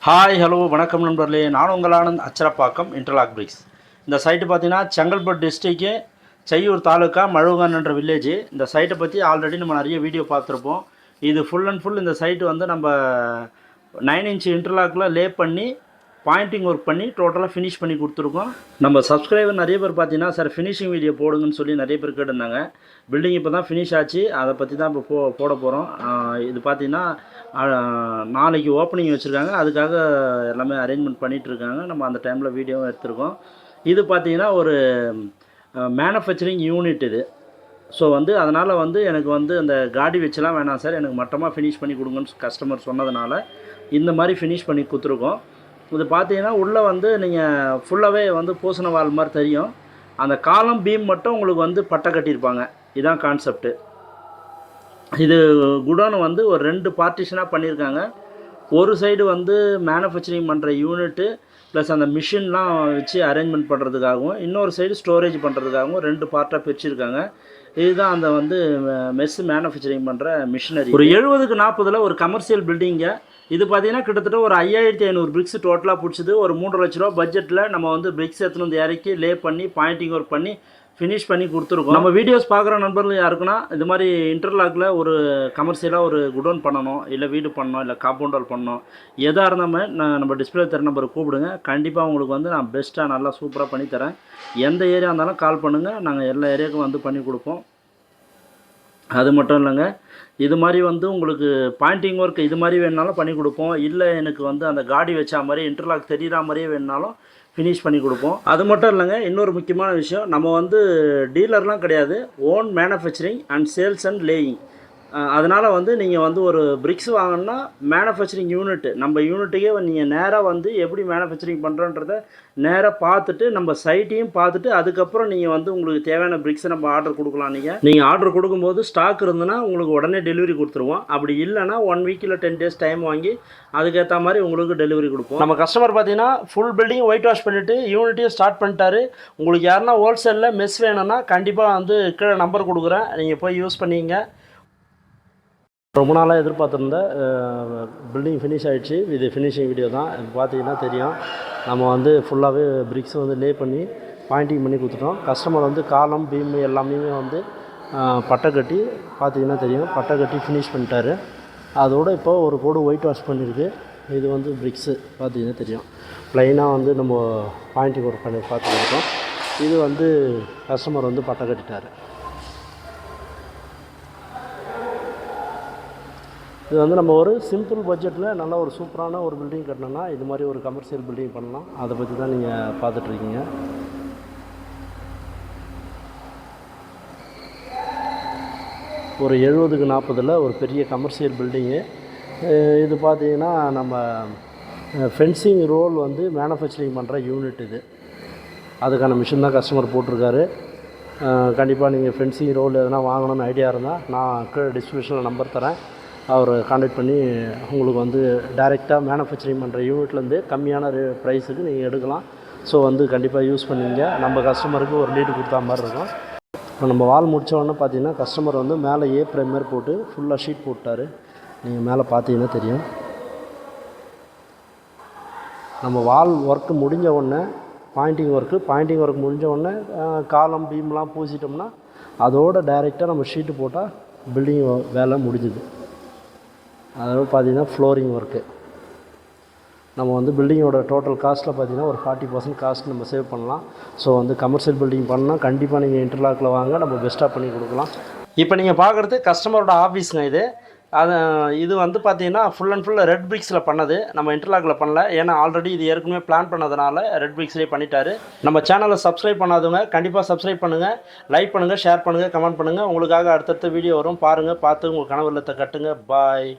Hi hello வணக்கம் நண்பர்களே, நான் உங்கள் ஆனந்த். Acharapakkam interlock bricks. இந்த சைட்டு பார்த்தீங்கன்னா செங்கல்பட்டு டிஸ்ட்ரிக்கு செய்யூர் தாலுக்கா மழுவகான் என்ற வில்லேஜ். இந்த சைட்டை பற்றி ஆல்ரெடி நம்ம நிறைய வீடியோ பார்த்துருப்போம். இது ஃபுல் அண்ட் ஃபுல் இந்த சைட்டு வந்து நம்ம 9 இன்ச் இன்டர்லாக்கில் லே பண்ணி பாயிண்டிங் ஒர்க் பண்ணி டோட்டலாக ஃபினிஷ் பண்ணி கொடுத்துருக்கோம். நம்ம சப்ஸ்கிரைபர் நிறைய பேர் பார்த்தீங்கன்னா சார் ஃபினிஷிங் வீடியோ போடுங்கன்னு சொல்லி நிறைய பேர் கேட்டிருந்தாங்க. பில்டிங் இப்போ தான் ஃபினிஷ் ஆச்சு, அதை பற்றி தான் இப்போ போட போகிறோம். இது பார்த்திங்கன்னா நாளைக்கு ஓப்பனிங் வச்சுருக்காங்க, அதுக்காக எல்லாமே அரேஞ்ச்மெண்ட் பண்ணிகிட்ருக்காங்க. நம்ம அந்த டைமில் வீடியோவும் எடுத்திருக்கோம். இது பார்த்திங்கன்னா ஒரு மேனுஃபேக்சரிங் யூனிட் இது. ஸோ வந்து அதனால் வந்து எனக்கு வந்து அந்த காடி வச்சுலாம் வேணாம் சார், எனக்கு மட்டமாக ஃபினிஷ் பண்ணி கொடுங்கன்னு கஸ்டமர் சொன்னதுனால இந்த மாதிரி ஃபினிஷ் பண்ணி கொடுத்துருக்கோம். இது பார்த்தீங்கன்னா உள்ளே வந்து நீங்கள் ஃபுல்லாகவே வந்து பூசண வால் மாதிரி தெரியும். அந்த காலம் பீம் மட்டும் உங்களுக்கு வந்து பட்டை கட்டியிருப்பாங்க. இதுதான் கான்செப்ட்டு. இது குடோன் வந்து ஒரு 2 பார்ட்டிஷனாக பண்ணியிருக்காங்க. ஒரு சைடு வந்து மேனுஃபேக்சரிங் பண்ணுற யூனிட்டு ப்ளஸ் அந்த மிஷின்லாம் வச்சு அரேஞ்ச்மெண்ட் பண்ணுறதுக்காகவும், இன்னொரு சைடு ஸ்டோரேஜ் பண்ணுறதுக்காகவும் 2 பார்ட்டாக பிரிச்சுருக்காங்க. இதுதான் அந்த வந்து மெஸ் மேனுஃபேக்சரிங் பண்ணுற மிஷினரி. ஒரு 70க்கு 40 ஒரு கமர்ஷியல் பில்டிங்க. இது பார்த்தீங்கன்னா கிட்டத்தட்ட ஒரு 5500 பிரிக்ஸ் டோட்டலாக பிடிச்சிது. ஒரு 3 லட்ச ரூபா பட்ஜெட்டில் நம்ம வந்து பிரிக்ஸ் எடுத்துன்னு வந்து இறக்கி லே பண்ணி பாயிண்டிங் ஒர்க் பண்ணி ஃபினிஷ் பண்ணி கொடுத்துருக்கோம். நம்ம வீடியோஸ் பார்க்குற நண்பர்கள் யாருக்குன்னா இது மாதிரி இன்டர்லாக்கில் ஒரு கமர்ஷியலாக ஒரு குடோன் பண்ணணும், இல்லை வீடு பண்ணணும், இல்லை காம்பவுண்ட் வால் பண்ணணும், எதாக இருந்தாலுமே நம்ம டிஸ்பிளே தர நம்பரை கூப்பிடுங்க. கண்டிப்பாக உங்களுக்கு வந்து நான் பெஸ்ட்டாக நல்லா சூப்பராக பண்ணித்தரேன். எந்த ஏரியா இருந்தாலும் கால் பண்ணுங்கள், நாங்கள் எல்லா ஏரியாவுக்கும் வந்து பண்ணி கொடுப்போம். அது மட்டும் இல்லைங்க, இது மாதிரி வந்து உங்களுக்கு பாயிண்டிங் ஒர்க் இது மாதிரி வேணுனாலும் பண்ணி கொடுப்போம். இல்லை எனக்கு வந்து அந்த காடி வச்சா மாதிரி இன்டர்லாக் தெரிகிற மாதிரியே வேணுனாலும் ஃபினிஷ் பண்ணி கொடுப்போம். அது மட்டும் இல்லைங்க, இன்னொரு முக்கியமான விஷயம், நம்ம வந்து டீலர்லாம் கிடையாது, own manufacturing and sales and laying. அதனால் வந்து நீங்கள் வந்து ஒரு பிரிக்ஸ் வாங்கினா மேனுஃபேக்சரிங் யூனிட்டு நம்ம யூனிட்டுக்கே நீங்கள் நேராக வந்து எப்படி மேனுஃபேக்சரிங் பண்ணுறோன்றதை நேராக பார்த்துட்டு நம்ம சைட்டையும் பார்த்துட்டு அதுக்கப்புறம் நீங்கள் வந்து உங்களுக்கு தேவையான பிரிக்ஸை நம்ம ஆர்டர் கொடுக்கலாம். நீங்கள் ஆர்டர் கொடுக்கும்போது ஸ்டாக் இருந்ததுன்னா உங்களுக்கு உடனே டெலிவரி கொடுத்துருவோம். அப்படி இல்லைனா 1 வீக் இல்லை 10 டேஸ் டைம் வாங்கி அதுக்கேற்ற மாதிரி உங்களுக்கு டெலிவரி கொடுப்போம். நம்ம கஸ்டமர் பார்த்தீங்கன்னா ஃபுல் பில்டிங் ஒயிட் வாஷ் பண்ணிவிட்டு யூனிட்டையும் ஸ்டார்ட் பண்ணிட்டாரு. உங்களுக்கு யாருன்னா ஹோல்சேலில் மெஸ் வேணும்னா கண்டிப்பாக வந்து கீழே நம்பர் கொடுக்குறேன், நீங்கள் போய் யூஸ் பண்ணிங்க. ரொம்ப நாளாக எதிர்பார்த்துருந்த பில்டிங் ஃபினிஷ் ஆகிடுச்சு. இது ஃபினிஷிங் வீடியோ தான். இது பார்த்தீங்கன்னா தெரியும், நம்ம வந்து ஃபுல்லாகவே பிரிக்ஸ் வந்து லே பண்ணி பாயிண்டிங் பண்ணி கொடுத்துட்டோம். கஸ்டமர் வந்து காலம் பீம் எல்லாமே வந்து பட்டை கட்டி பார்த்தீங்கன்னா தெரியும், பட்டை கட்டி ஃபினிஷ் பண்ணிட்டாரு. அதோடு இப்போ ஒரு கோடு ஒயிட் வாஷ் பண்ணியிருக்கு. இது வந்து பிரிக்ஸு பார்த்தீங்கன்னா தெரியும், ப்ளைனாக வந்து நம்ம பாயிண்டிங் ஒர்க் பண்ணி பார்த்துக்கிட்டோம். இது வந்து கஸ்டமர் வந்து பட்டை கட்டிட்டார். இது வந்து நம்ம ஒரு சிம்பிள் பட்ஜெட்டில் நல்ல ஒரு சூப்பரான ஒரு பில்டிங் கட்டணும்னா இது மாதிரி ஒரு கமர்ஷியல் பில்டிங் பண்ணலாம். அதை பற்றி தான் நீங்கள் பார்த்துட்ருக்கீங்க. ஒரு 70க்கு 40 ஒரு பெரிய கமர்ஷியல் பில்டிங்கு. இது பார்த்திங்கன்னா நம்ம ஃபென்சிங் ரோல் வந்து மேனுஃபேக்சரிங் பண்ணுற யூனிட். இது அதுக்கான மிஷின் தான் கஸ்டமர் போட்டிருக்காரு. கண்டிப்பாக நீங்கள் ஃபென்சிங் ரோல் எதனா வாங்கணும்னு ஐடியா இருந்தால் நான் டிஸ்கிரிப்ஷனில் நம்பர் தரேன், அவர் கான்டாக்ட் பண்ணி உங்களுக்கு வந்து டைரெக்டாக மேனுஃபேக்சரிங் பண்ணுற யூனிட்லேருந்து கம்மியான ப்ரைஸுக்கு நீங்கள் எடுக்கலாம். ஸோ வந்து கண்டிப்பாக யூஸ் பண்ணிங்க. நம்ம கஸ்டமருக்கு ஒரு லீடு கொடுத்தா மாதிரி இருக்கும். இப்போ நம்ம வால் முடித்தோடனே பார்த்தீங்கன்னா கஸ்டமர் வந்து மேலே ப்ரைமர் போட்டு ஃபுல்லாக ஷீட் போட்டார். நீங்கள் மேலே பார்த்தீங்கன்னா தெரியும். நம்ம வால் ஒர்க்கு முடிஞ்ச உடனே பாயிண்டிங் ஒர்க் முடிஞ்ச உடனே காலம் பீம்லாம் பூசிட்டோம்னா அதோடு டைரெக்டாக நம்ம ஷீட்டு போட்டால் பில்டிங் வேலை முடிஞ்சுது. அதாவது பார்த்திங்கன்னா ஃப்ளோரிங் ஒர்க்கு நம்ம வந்து பில்டிங்கோட டோட்டல் காஸ்ட்டில் பார்த்திங்கன்னா ஒரு 40% காஸ்ட் நம்ம சேவ் பண்ணலாம். ஸோ வந்து கமர்ஷியல் பில்டிங் பண்ணால் கண்டிப்பாக நீங்கள் இன்டர்லாக்கில் வாங்க, நம்ம பெஸ்ட்டாக பண்ணி கொடுக்கலாம். இப்போ நீங்கள் பார்க்குறது கஸ்டமரோட ஆஃபீஸுங்க. இது வந்து பார்த்திங்கன்னா ஃபுல் அண்ட் ஃபுல் ரெட் பிரிக்ஸில் பண்ணது, நம்ம இன்டர்லாக்கில் பண்ணல. ஏன்னா ஆல்ரெடி இது ஏற்கனவே பிளான் பண்ணதுனால ரெட் பிரிக்ஸ்லேயே பண்ணிட்டாரு. நம்ம சேனலை சப்ஸ்கிரைப் பண்ணாதவங்க கண்டிப்பாக சப்ஸ்கிரைப் பண்ணுங்கள், லைக் பண்ணுங்கள், ஷேர் பண்ணுங்கள், கமெண்ட் பண்ணுங்கள். உங்களுக்காக அடுத்தடுத்த வீடியோ வரும், பாருங்கள், பார்த்து உங்கள் கனவு இல்லத்தை கட்டுங்க. பாய்.